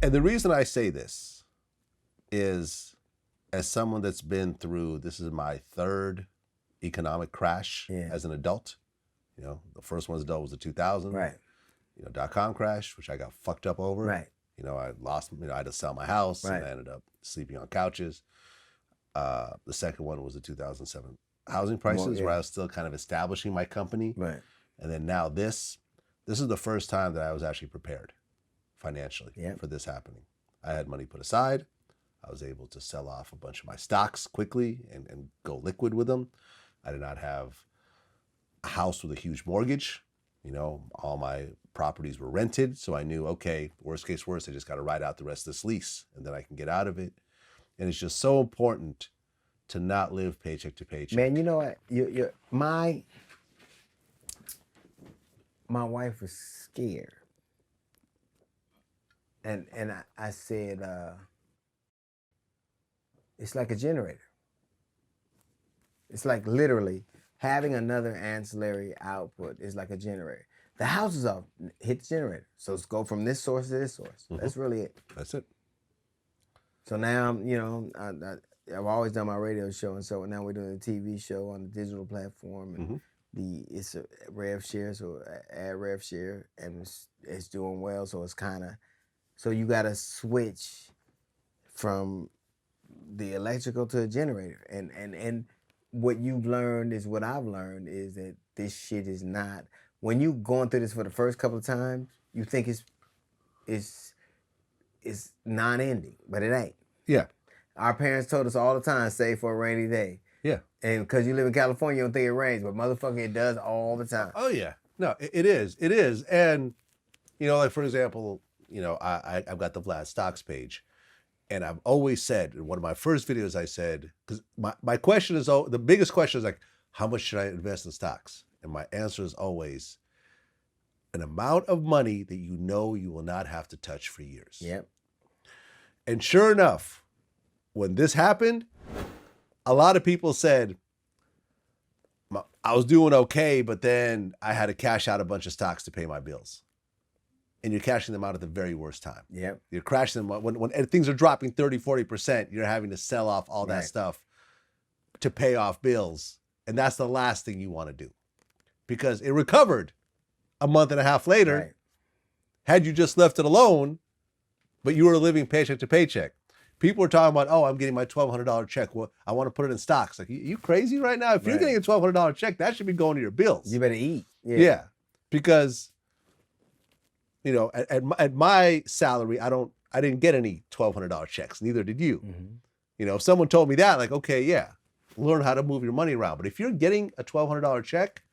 And the reason I say this is, as someone that's been through, this is my third economic crash as an adult. You know, the first one as an adult was the 2000. Right. You know, .com crash, which I got fucked up over. Right. You know, I lost, I had to sell my house and I ended up sleeping on couches. The second one was the 2007 housing prices, where I was still kind of establishing my company. Right. And then now this is the first time that I was actually prepared financially for this happening. I had money put aside. I was able to sell off a bunch of my stocks quickly and go liquid with them. I did not have a house with a huge mortgage. You know, all my properties were rented. So I knew, okay, worst case worst, I just got to ride out the rest of this lease and then I can get out of it. And it's just so important to not live paycheck to paycheck. Man, you know what? My wife was scared. And I said, it's like a generator. It's like literally having another ancillary output is like a generator. The house is off, hit the generator. So let's go from this source to this source. Mm-hmm. That's really it. That's it. So now, you know, I've always done my radio show, and so now we're doing a TV show on the digital platform, and it's a rev share, so ad rev share, and it's doing well. So it's kind of, so you got to switch from the electrical to a generator, and what you've learned is what I've learned is that this shit is not. When you going through this for the first couple of times, you think it's non-ending, but it ain't. Yeah. Our parents told us all the time, save for a rainy day. Yeah. And because you live in California, you don't think it rains, but motherfucker, it does all the time. Oh, yeah. No, it is. It is. And, you know, like, for example, you know, I've got the Vlad stocks page. And I've always said, in one of my first videos, I said, because my question is, the biggest question is like, how much should I invest in stocks? And my answer is always an amount of money that you know you will not have to touch for years. Yep. And sure enough, when this happened, a lot of people said, I was doing okay, but then I had to cash out a bunch of stocks to pay my bills. And you're cashing them out at the very worst time. Yep. You're crashing them when things are dropping 30, 40%, you're having to sell off all that stuff to pay off bills. And that's the last thing you want to do. Because it recovered a month and a half later. Right. Had you just left it alone, but you were living paycheck to paycheck. People were talking about, oh, I'm getting my $1,200 check. Well, I want to put it in stocks. Like, you crazy right now? If you're getting a $1,200 check, that should be going to your bills. You better eat. Yeah. Because, you know, at my salary, I didn't get any $1,200 checks. Neither did you. Mm-hmm. You know, if someone told me that, like, okay, yeah, learn how to move your money around. But if you're getting a $1,200 check,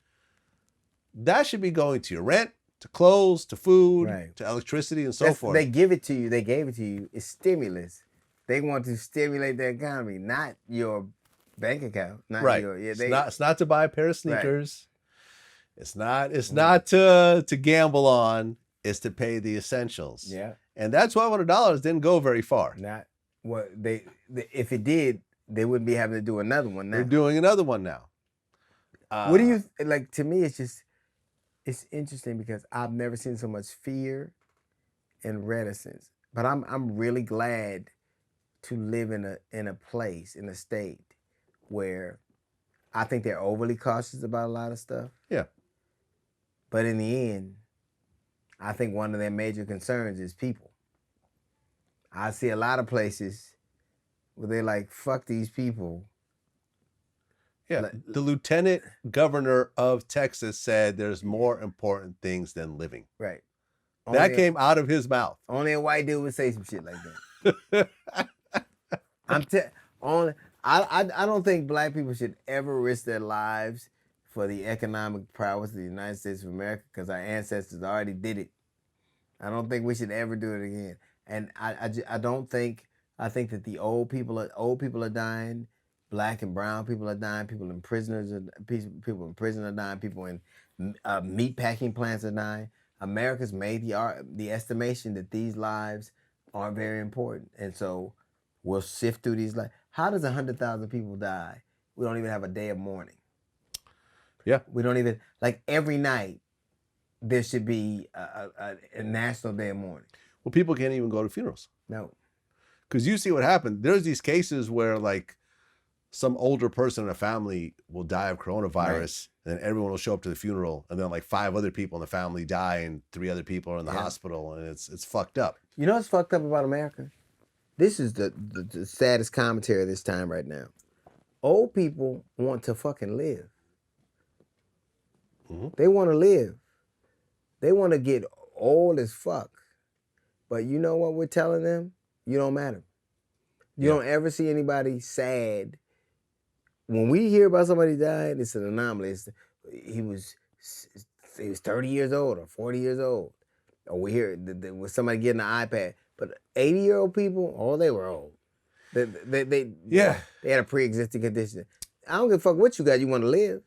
that should be going to your rent, to clothes, to food, to electricity, and so forth. They give it to you. They gave it to you. It's stimulus. They want to stimulate the economy, not your bank account. Not your, it's not to buy a pair of sneakers. Right. It's not to gamble on. It's to pay the essentials. Yeah. And that $1,200 didn't go very far. Not what if it did, they wouldn't be having to do another one now. They're doing another one now. What do you like? To me, it's interesting because I've never seen so much fear and reticence. But I'm really glad to live in a place, in a state where I think they're overly cautious about a lot of stuff. Yeah. But in the end, I think one of their major concerns is people. I see a lot of places where they're like, fuck these people. Yeah, the lieutenant governor of Texas said there's more important things than living. Right. That came out of his mouth. Only a white dude would say some shit like that. I don't think black people should ever risk their lives for the economic prowess of the United States of America because our ancestors already did it. I don't think we should ever do it again. And I don't think, I think that the old people are dying. Black and brown people are dying. People in prison are dying. People in meat packing plants are dying. America's made the estimation that these lives are very important, and so we'll sift through these lives. How does 100,000 people die? We don't even have a day of mourning. Yeah, we don't even, like, every night there should be a national day of mourning. Well, people can't even go to funerals. No. Because you see what happened. There's these cases where like some older person in a family will die of coronavirus, and then everyone will show up to the funeral, and then like 5 other people in the family die, and 3 other people are in the hospital, and it's fucked up. You know what's fucked up about America? This is the saddest commentary of this time right now. Old people want to fucking live. Mm-hmm. They want to live. They want to get old as fuck. But you know what we're telling them? You don't matter. You don't ever see anybody sad. When we hear about somebody dying, it's an anomaly. He was 30 years old or 40 years old. Or we hear with somebody getting an iPad. But 80-year-old people, oh, they were old. They had a pre-existing condition. I don't give a fuck what you got. You want to live.